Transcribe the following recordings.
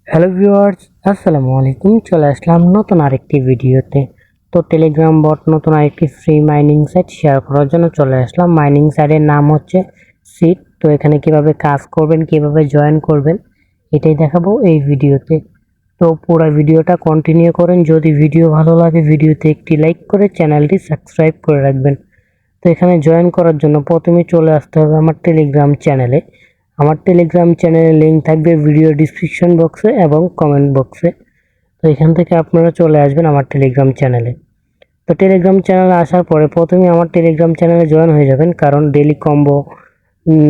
Hello viewers, আসসালামু আলাইকুম। চলে আসলাম নতুন আরেকটি ভিডিওতে। তো টেলিগ্রাম বট নতুন আরেকটি ফ্রি মাইনিং সাইট শেয়ার করার জন্য চলে আসলাম। মাইনিং সাইটের নাম হচ্ছে সিট। তো এখানে কিভাবে কাজ করবেন, কিভাবে জয়েন করবেন, এটাই দেখাবো এই ভিডিওতে। তো পুরো ভিডিওটা কন্টিনিউ করেন। যদি ভিডিও ভালো লাগে ভিডিওতে একটি লাইক করে চ্যানেলটি সাবস্ক্রাইব করে রাখবেন। তো এখানে জয়েন করার জন্য প্রথমে চলে আসতে হবে আমার টেলিগ্রাম চ্যানেলে। আমার টেলিগ্রাম চ্যানেলের লিঙ্ক থাকবে ভিডিও ডিসক্রিপশন বক্সে এবং কমেন্ট বক্সে। তো এখান থেকে আপনারা চলে আসবেন আমার টেলিগ্রাম চ্যানেলে। তো টেলিগ্রাম চ্যানেলে আসার পরে প্রথমে আমার টেলিগ্রাম চ্যানেলে জয়েন হয়ে যাবেন, কারণ ডেইলি কম্বো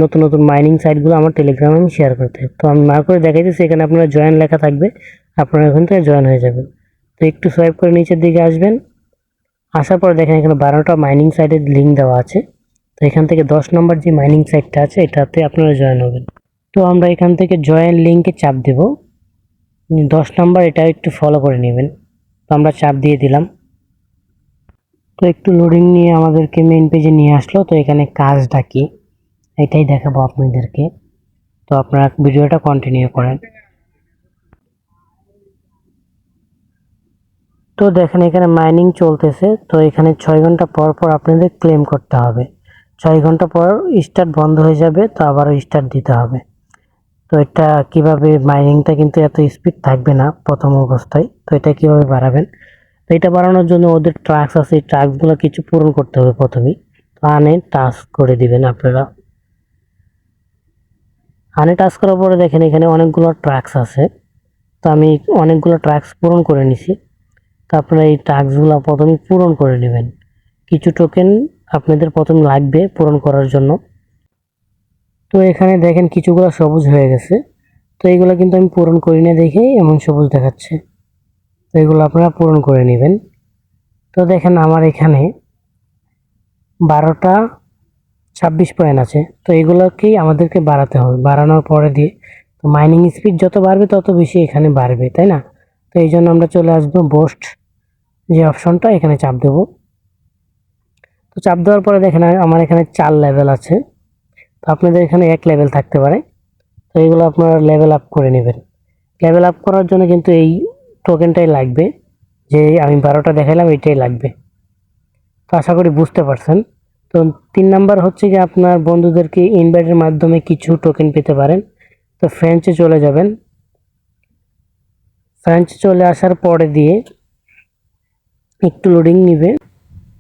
নতুন নতুন মাইনিং সাইটগুলো আমার টেলিগ্রামে আমি শেয়ার করতে। তো আমি মার্ক করে দেখাইতেছি, এখানে আপনারা জয়েন লেখা থাকবে, আপনারা এখান থেকে জয়েন হয়ে যাবেন। তো একটু সোয়াইপ করে নিচের দিকে আসবেন। আসার পর দেখেন এখানে 12টা মাইনিং সাইটের লিঙ্ক দেওয়া আছে। তো এখান থেকে 10 নম্বর যে মাইনিং সাইটটা আছে এটাতে আপনারা জয়েন হবেন। তো আমরা এখান থেকে জয়েন লিঙ্কে চাপ দেব। 10 নম্বর এটা একটু ফলো করে নেবেন। তো আমরা চাপ দিয়ে দিলাম। তো একটু লোডিং নিয়ে আমাদেরকে মেইন পেজে নিয়ে আসলো। তো এখানে কাজটা কি এটাই দেখাবো আপনাদেরকে। তো আপনারা ভিডিওটা কন্টিনিউ করেন। তো দেখেন এখানে মাইনিং চলতেছে। তো এখানে 6 ঘন্টা পর পর আপনাদের ক্লেম করতে হবে। 6 ঘন্টা পর স্টার্ট বন্ধ হয়ে যাবে, তো আবারও স্টার্ট দিতে হবে। তো এটা কিভাবে, মাইনিংটা কিন্তু এত স্পিড থাকবে না প্রথম অবস্থায়। তো এটা কিভাবে বাড়াবেন, তো এটা বাড়ানোর জন্য ওদের ট্রাক্স আছে, এই ট্রাক্সগুলো কিছু পূরণ করতে হবে প্রথমেই। তো আনে টাস্ক করে দিবেন আপনারা। আনে টাস্ক করার পরে দেখেন এখানে অনেকগুলো ট্রাক্স আছে। তো আমি অনেকগুলো ট্রাক্স পূরণ করে নিছি। তো আপনারা এই টাস্কগুলো প্রথমে পূরণ করে নেবেন। কিছু টোকেন আপনাদের প্রথমে লাগবে পূরণ করার জন্য। তো এখানে দেখেন কিছুগুলো সবুজ হয়ে গেছে। তো এইগুলো কিন্তু আমি পূরণ করি না দেখে এমন সবুজ দেখাচ্ছে। তো এগুলো আপনারা পূরণ করে নেবেন। তো দেখেন আমার এখানে 12টা 26 পয়েন্ট আছে। তো এগুলোকেই আমাদেরকে বাড়াতে হবে। বাড়ানোর পরে দিয়ে তো মাইনিং স্পিড যত বাড়বে তত বেশি এখানে বাড়বে, তাই না? তো এই জন্য আমরা চলে আসবো বোস্ট যে অপশনটা, এখানে চাপ দেবো। তো চাপ দেওয়ার পরে দেখেন আমার এখানে 4 লেভেল আছে। তো আপনাদের এখানে 1 লেভেল থাকতে পারে। তো এগুলো আপনারা লেভেল আপ করে নেবেন। লেভেল আপ করার জন্য কিন্তু এই টোকেনটাই লাগবে, যে আমি 12টা দেখাইলাম এটাই লাগবে। তো আশা করি বুঝতে পারছেন। তো 3 নাম্বার হচ্ছে যে আপনার বন্ধুদেরকে ইনভাইটের মাধ্যমে কিছু টোকেন পেতে পারেন। তো ফ্রেন্ডসে চলে যাবেন। ফ্রেন্ডসে চলে আসার পরে দিয়ে একটু লোডিং নিবে।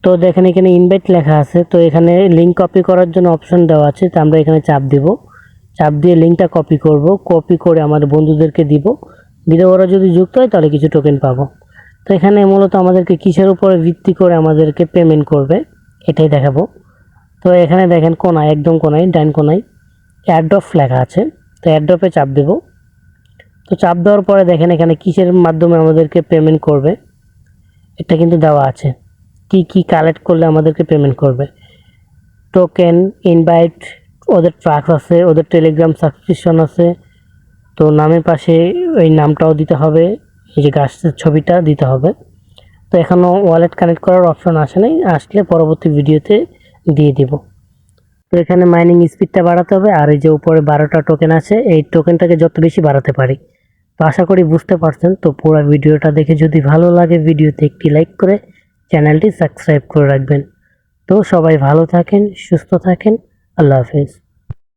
তো দেখেন এখানে ইনভাইট লেখা আছে। তো এখানে লিঙ্ক কপি করার জন্য অপশন দেওয়া আছে। তো আমরা এখানে চাপ দিব। চাপ দিয়ে লিঙ্কটা কপি করব। কপি করে আমাদের বন্ধুদেরকে দিব। দিলে ওরা যদি যুক্ত হয় তাহলে কিছু টোকেন পাবো। তো এখানে মূলত আমাদেরকে কিসের উপরে ভিত্তি করে আমাদেরকে পেমেন্ট করবে এটাই দেখাবো। তো এখানে দেখেন কোনায়, একদম কোনায় ডান কোনায় এয়ারড্রপ লেখা আছে। তো এয়ারড্রপে চাপ দেব। তো চাপ দেওয়ার পরে দেখেন এখানে কিসের মাধ্যমে আমাদেরকে পেমেন্ট করবে এটা কিন্তু দেওয়া আছে। কি কি কালেক্ট করলে আমাদেরকে পেমেন্ট করবে। টোকেন, ইনভাইট, ওদের ট্রাক্স আছে, ওদের টেলিগ্রাম সাবস্ক্রিপশন আছে। তো নামের পাশে ওই নামটাও দিতে হবে, এই যে গাছের ছবিটা দিতে হবে। তো এখনও ওয়ালেট কানেক্ট করার অপশন আসে নাই, আসলে পরবর্তী ভিডিওতে দিয়ে দিব। তো এখানে মাইনিং স্পিডটা বাড়াতে হবে, আর এই যে উপরে 12টা টোকেন আছে এই টোকেনটাকে যত বেশি বাড়াতে পারি। তো আশা করি বুঝতে পারছেন। তো পুরো ভিডিওটা দেখে যদি ভালো লাগে ভিডিওতে একটি লাইক করে চ্যানেলটি সাবস্ক্রাইব করে রাখবেন। তো সবাই ভালো থাকেন, সুস্থ থাকেন। আল্লাহ হাফেজ।